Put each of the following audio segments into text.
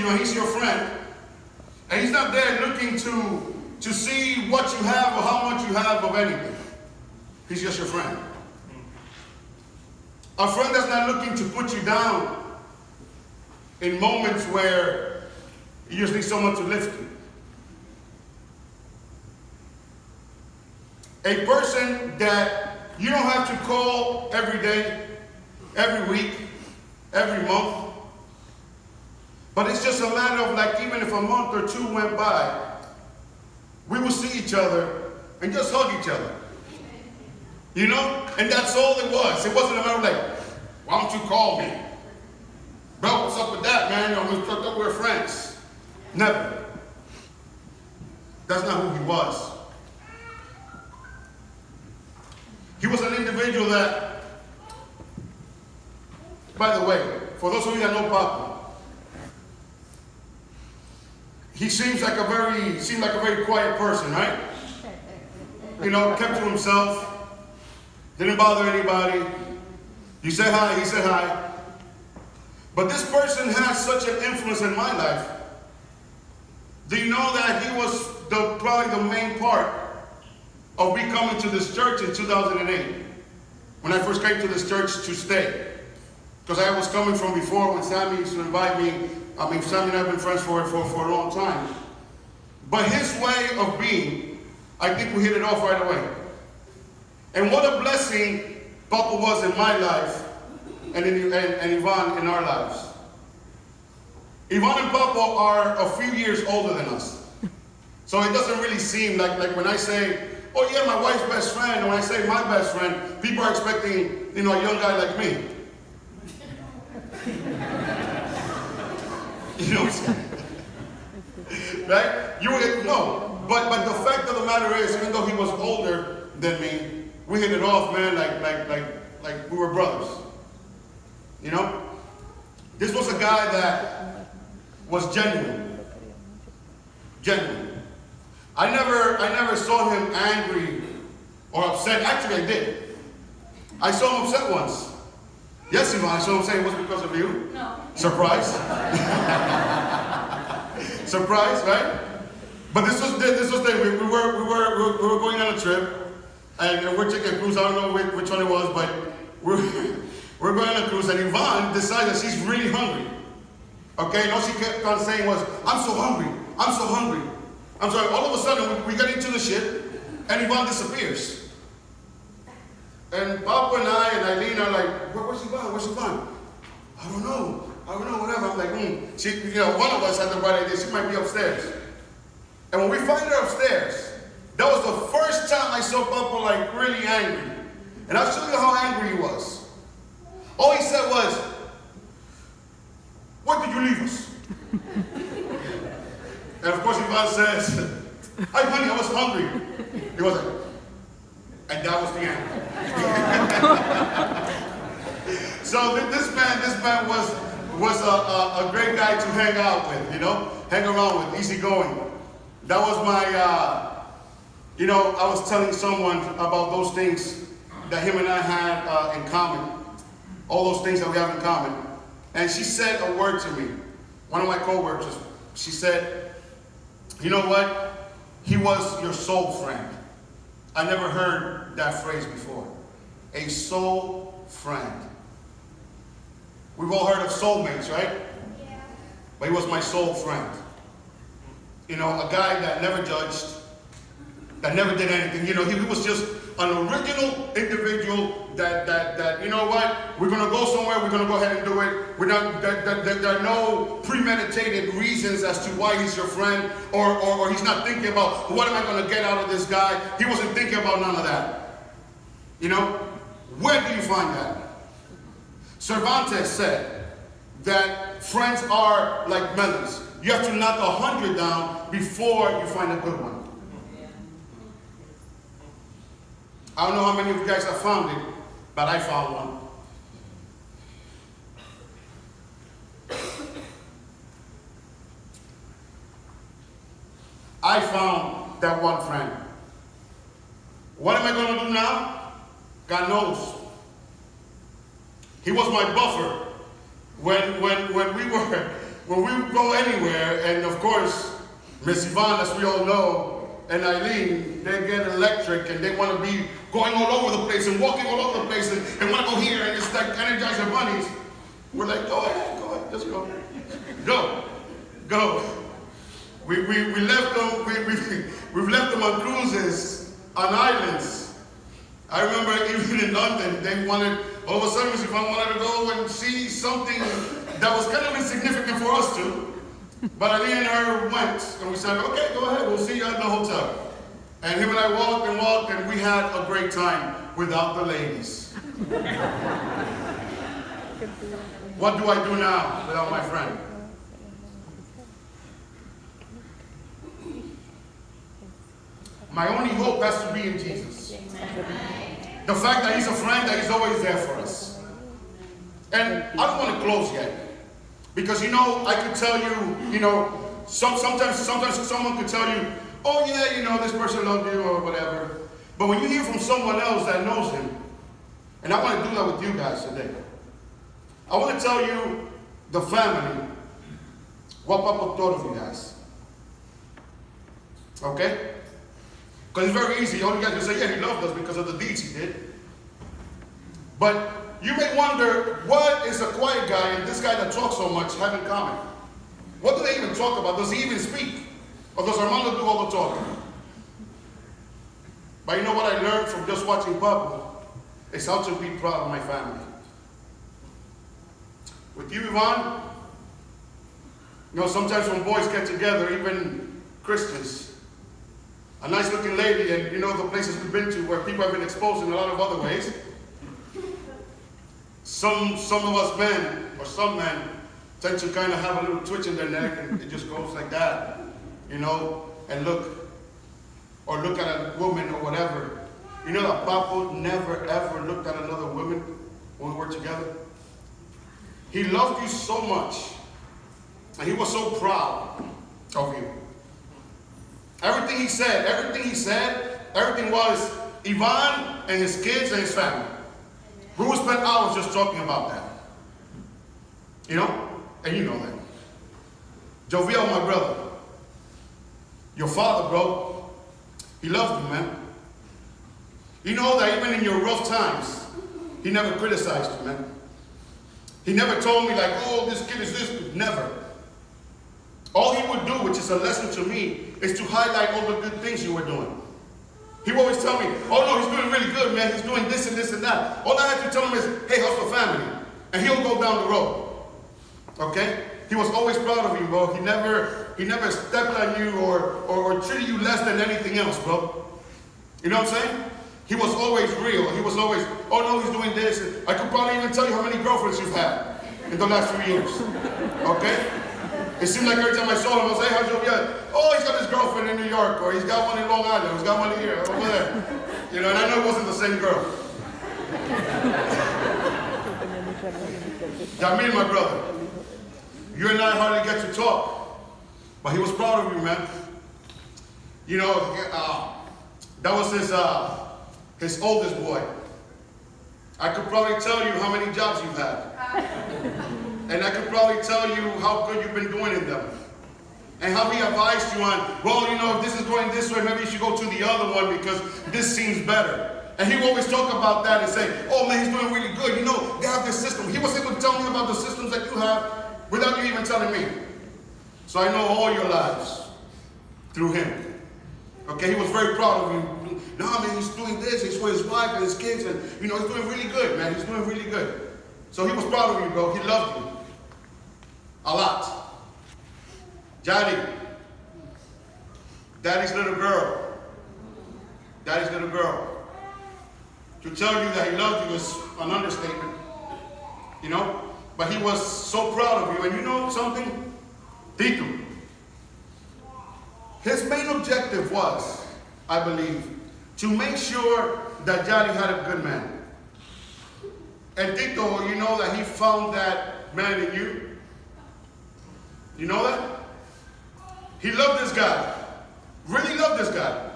you and he's your friend, and he's not there looking to see what you have or how much you have of anything. He's just your friend. A friend that's not looking to put you down in moments where you just need someone to lift you. A person that you don't have to call every day, every week, every month. But it's just a matter of, like, even if a month or two went by, we would see each other and just hug each other. You know? And that's all it was. It wasn't a matter of like, why don't you call me? Bro, what's up with that, man? You know, we're friends. Never. That's not who he was. He was an individual that, by the way, for those of you that know Papo, he seemed like a very quiet person, right? You know, kept to himself, didn't bother anybody. You say hi, he said hi. But this person has such an influence in my life. Do you know that he was probably the main part of me coming to this church in 2008, when I first came to this church to stay? Because I was coming from before when Sammy used to invite me. I mean, Sammy and I have been friends for a long time. But his way of being, I think we hit it off right away. And what a blessing Papo was in my life and Ivan in our lives. Ivan and Papo are a few years older than us. So it doesn't really seem like when I say, oh yeah, my wife's best friend, or when I say my best friend, people are expecting, you know, a young guy like me. You know what I'm saying? Right? No. But the fact of the matter is, even though he was older than me, we hit it off, man, like we were brothers. You know? This was a guy that was genuine. Genuine. I never saw him angry or upset. Actually, I did. I saw him upset once. Yes, Ivan, I saw him say it was because of you. No. Surprise. Surprise, right? But this was we were going on a trip, and we're taking a cruise. I don't know which one it was, but we're going on a cruise, and Ivan decided that she's really hungry. Okay, and all she kept on saying was, "I'm so hungry. I'm so hungry." I'm sorry. All of a sudden, we get into the ship, and Ivan disappears. And Papo and I and Eileen are like, where's Ivan? Where's Ivan? I don't know, whatever. I'm like, She, you know, one of us had the right idea. She might be upstairs. And when we find her upstairs, that was the first time I saw Papo like really angry. And I'll show you how angry he was. All he said was, "Why did you leave us?" And of course Ivan says, "Hi honey, I was hungry." He was like, and that was the end. So this man was a great guy to hang out with, you know, hang around with, easygoing. That was my, you know, I was telling someone about those things that him and I had in common, all those things that we have in common. And she said a word to me, one of my co-workers. She said, "You know what? He was your soul friend." I never heard that phrase before. A soul friend. We've all heard of soulmates, right? Yeah. But he was my soul friend. You know, a guy that never judged, that never did anything. You know, he was just an original individual that you know what? We're going to go somewhere, we're going to go ahead and do it. We're not, there are no premeditated reasons as to why he's your friend, or he's not thinking about, what am I going to get out of this guy? He wasn't thinking about none of that. You know? Where do you find that? Cervantes said that friends are like melons. You have to knock 100 down before you find a good one. I don't know how many of you guys have found it, but I found one. I found that one friend. What am I going to do now? God knows. He was my buffer when we were when we go anywhere, and of course, Miss Yvonne, as we all know, and Eileen, they get electric and they want to be going all over the place and walking all over the place and want to go here and it's like Energizer bunnies. We're like, go ahead, just go. Go. We left them, we've left them on cruises, on islands. I remember even in London, they wanted, all of a sudden, Miss Yvonne wanted to go and see something that was kind of insignificant for us too. But Eileen and her went, and we said, okay, go ahead, we'll see you at the hotel. And him and I walked, and we had a great time without the ladies. What do I do now without my friend? My only hope has to be in Jesus. The fact that he's a friend, that he's always there for us. And I don't want to close yet. Because, I could tell you, sometimes someone could tell you, oh yeah, this person loved you or whatever. But when you hear from someone else that knows him, and I want to do that with you guys today. I want to tell you, the family, what Papo thought of you guys. Okay? Because it's very easy. All you guys can say, yeah, he loved us because of the deeds he did. But you may wonder, what is a quiet guy and this guy that talks so much have in common? What do they even talk about? Does he even speak? Or does Armando do all the talking? But you know what I learned from just watching Papo? Is how to be proud of my family. With you, Yvonne, sometimes when boys get together, even Christians, a nice looking lady, and the places we've been to where people have been exposed in a lot of other ways, some of us men, or some men, tend to kind of have a little twitch in their neck, and it just goes like that, and look at a woman or whatever. You know that Papo never ever looked at another woman when we were together? He loved you so much, and he was so proud of you. Everything he said, everything was Yvonne and his kids and his family. We would spend hours just talking about that. And you know that. Joviel, my brother, your father, bro, he loved you, man. You know that even in your rough times, he never criticized you, man. He never told me like, oh, this kid is this. Never. All he would do, which is a lesson to me, is to highlight all the good things you were doing. He would always tell me, oh no, he's doing really good, man. He's doing this and this and that. All I had to tell him is, hey, how's the family? And he'll go down the road. Okay? He was always proud of you, bro. He never stepped on you or treated you less than anything else, bro. You know what I'm saying? He was always real. He was always, oh no, he's doing this. I could probably even tell you how many girlfriends you've had in the last few years. Okay? It seemed like every time I saw him, I was like, hey, how's your, oh, he's got his girlfriend in New York, or he's got one in Long Island, or he's got one here, over there. And I know it wasn't the same girl. Jamil, my brother, you and I hardly get to talk, but he was proud of you, man. That was his oldest boy. I could probably tell you how many jobs you've had. And I could probably tell you how good you've been doing in them. And how he advised you on, well, if this is going this way, maybe you should go to the other one because this seems better. And he would always talk about that and say, oh man, he's doing really good. They have this system. He was able to tell me about the systems that you have without you even telling me. So I know all your lives through him. Okay, he was very proud of you. No, man, he's doing this. He's for his wife and his kids. And, he's doing really good, man. He's doing really good. So he was proud of you, bro. He loved you. A lot. Johnny, daddy's little girl. Daddy's little girl. To tell you that he loved you is an understatement. But he was so proud of you. And you know something? Tito. His main objective was, I believe, to make sure that Johnny had a good man. And Tito, you know that he found that man in you. You know that? He loved this guy. Really loved this guy.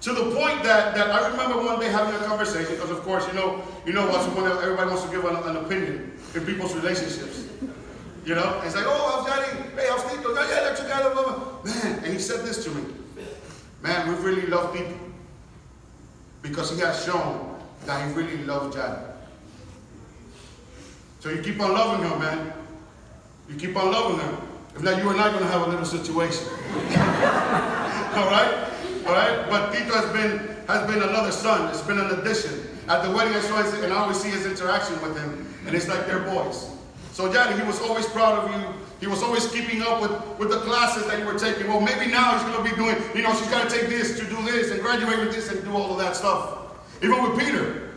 To the point that I remember one day having a conversation, because of course, everybody wants to give an opinion in people's relationships. You know, he's like, oh, how's Daddy? Hey, how's Tito? Yeah, that's your guy, blah, blah. Man, and he said this to me. Man, we really love people because he has shown that he really loves Daddy. So you keep on loving him, man. You keep on loving him. If not, you and I are going to have a little situation. All right? All right? But Tito has been another son. It's been an addition. At the wedding, I saw his, and I always see his interaction with him, and it's like they're boys. So Daddy, he was always proud of you. He was always keeping up with the classes that you were taking. Well, maybe now he's going to be doing, you know, she's got to take this to do this and graduate with this and do all of that stuff. Even with Peter.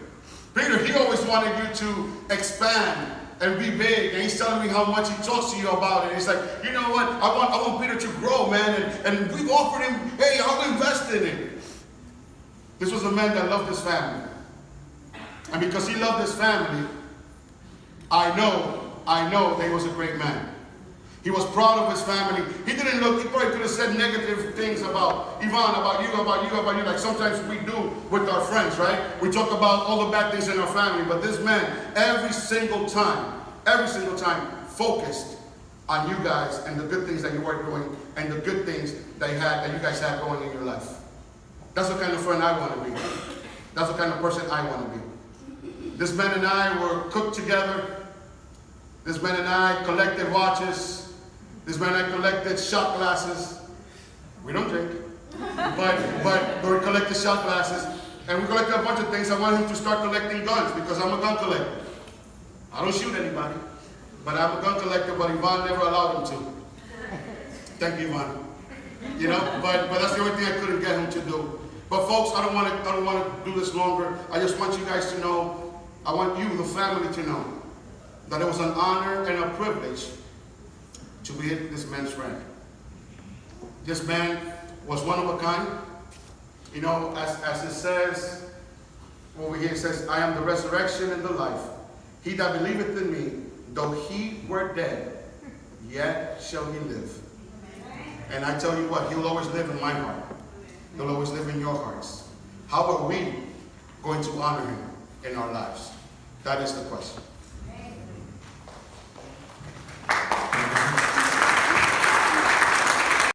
Peter, he always wanted you to expand and be big. And he's telling me how much he talks to you about it. He's like, you know what? I want Peter to grow, man. And we've offered him, hey, I'll invest in it. This was a man that loved his family. And because he loved his family, I know that he was a great man. He was proud of his family. He probably could have said negative things about Ivan, about you, like sometimes we do with our friends, right? We talk about all the bad things in our family, but this man, every single time, focused on you guys and the good things that you were doing and the good things that you guys had going in your life. That's the kind of friend I want to be. That's the kind of person I want to be. This man and I were cooked together. This man and I collected watches. This man and I collected shot glasses. We don't drink. But we collected shot glasses. And we collected a bunch of things. I want him to start collecting guns because I'm a gun collector. I don't shoot anybody. But I'm a gun collector, but Ivan never allowed him to. Thank you, Ivan. You know, but that's the only thing I couldn't get him to do. But folks, I don't want to do this longer. I just want you guys to know, I want you, the family, to know that it was an honor and a privilege to be this man's friend. This man was one of a kind. You know, as it says, over here it says, I am the resurrection and the life. He that believeth in me, though he were dead, yet shall he live. And I tell you what, he'll always live in my heart. He'll always live in your hearts. How are we going to honor him in our lives? That is the question.